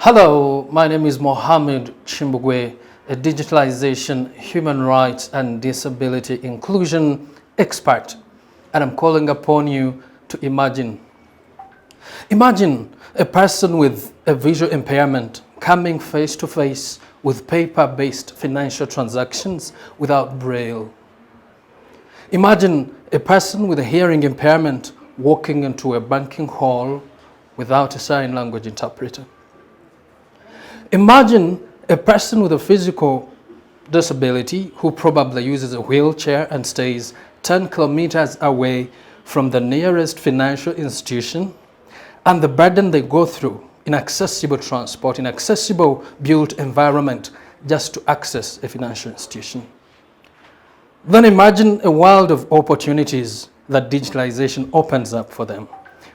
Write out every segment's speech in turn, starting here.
Hello, my name is Mohammed Chimbugwe, a digitalization, human rights and disability inclusion expert, and I'm calling upon you to imagine. Imagine a person with a visual impairment coming face to face with paper-based financial transactions without braille. Imagine a person with a hearing impairment walking into a banking hall without a sign language interpreter. Imagine a person with a physical disability who probably uses a wheelchair and stays 10 kilometers away from the nearest financial institution, and the burden they go through in accessible transport, in accessible built environment, just to access a financial institution. Then imagine a world of opportunities that digitalization opens up for them.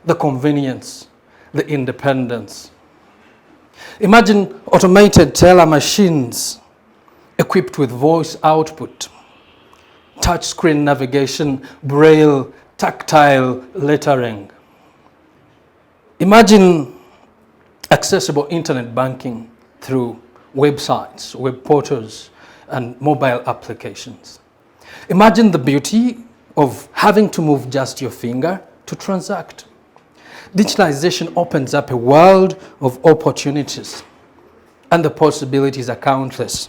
The convenience, the independence. Imagine automated teller machines equipped with voice output, touchscreen navigation, braille, tactile lettering. Imagine accessible internet banking through websites, web portals, and mobile applications. Imagine the beauty of having to move just your finger to transact. Digitalization opens up a world of opportunities, and the possibilities are countless.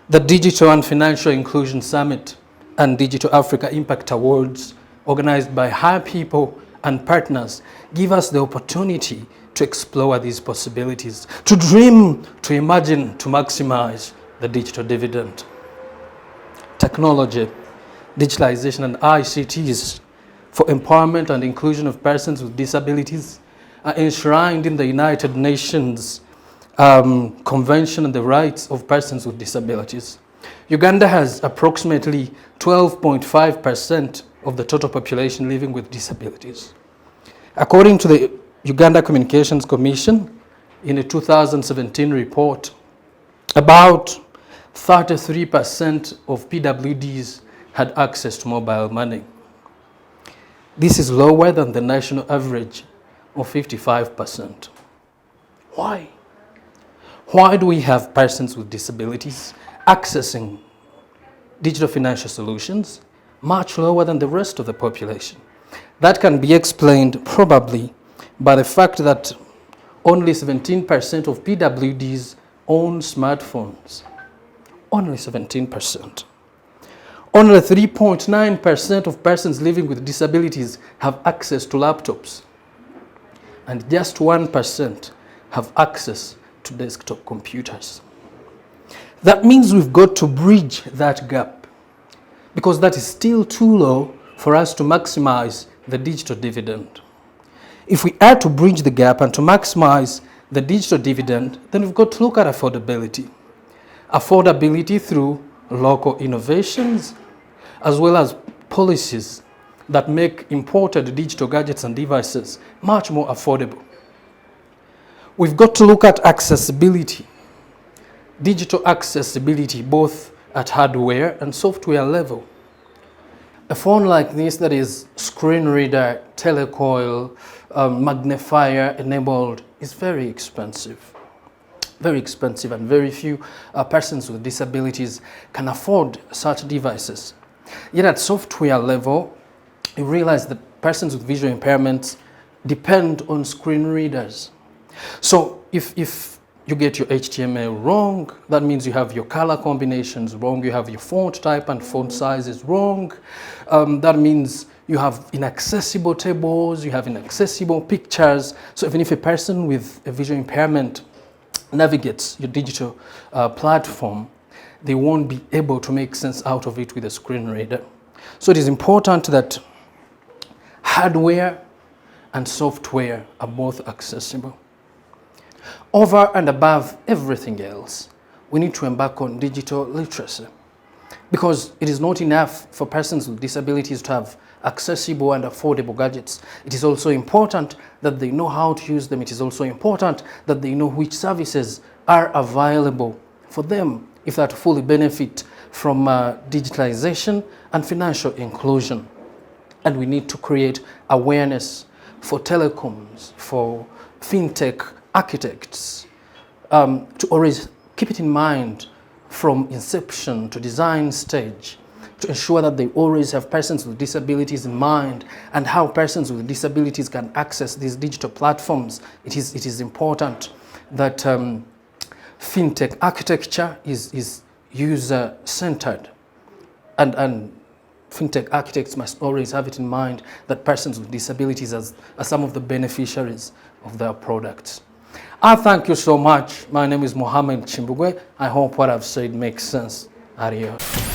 The Digital and Financial Inclusion Summit and Digital Africa Impact Awards, organized by High People and partners, give us the opportunity to explore these possibilities, to dream, to imagine, to maximize the digital dividend. Technology, digitalization, and ICTs for empowerment and inclusion of persons with disabilities are enshrined in the United Nations Convention on the Rights of Persons with Disabilities. Uganda has approximately 12.5% of the total population living with disabilities. According to the Uganda Communications Commission, in a 2017 report, about 33% of PWDs had access to mobile money. This is lower than the national average of 55%. Why? Why do we have persons with disabilities accessing digital financial solutions much lower than the rest of the population? That can be explained probably by the fact that only 17% of PWDs own smartphones. Only 17%. Only 3.9% of persons living with disabilities have access to laptops, and just 1% have access to desktop computers. That means we've got to bridge that gap, because that is still too low for us to maximize the digital dividend. If we are to bridge the gap and to maximize the digital dividend, then we've got to look at affordability. Affordability through local innovations, as well as policies that make imported digital gadgets and devices much more affordable. We've got to look at accessibility, digital accessibility, both at hardware and software level. A phone like this that is screen reader, telecoil, magnifier enabled is very expensive. Very expensive, and very few persons with disabilities can afford such devices. Yet at software level, you realize that persons with visual impairments depend on screen readers. So if you get your HTML wrong, that means you have your color combinations wrong, you have your font type and font sizes wrong. That means you have inaccessible tables, you have inaccessible pictures. So even if a person with a visual impairment navigates your digital platform, they won't be able to make sense out of it with a screen reader. So it is important that hardware and software are both accessible. Over and above everything else, we need to embark on digital literacy, because it is not enough for persons with disabilities to have accessible and affordable gadgets. It is also important that they know how to use them. It is also important that they know which services are available for them if they are to fully benefit from digitalization and financial inclusion. And we need to create awareness for telecoms, for fintech architects to always keep it in mind from inception to design stage, to ensure that they always have persons with disabilities in mind and how persons with disabilities can access these digital platforms. It is important that fintech architecture is user-centered, and fintech architects must always have it in mind that persons with disabilities are some of the beneficiaries of their products. I thank you so much. My name is Mohammed Chimbugwe. I hope what I've said makes sense. Adios.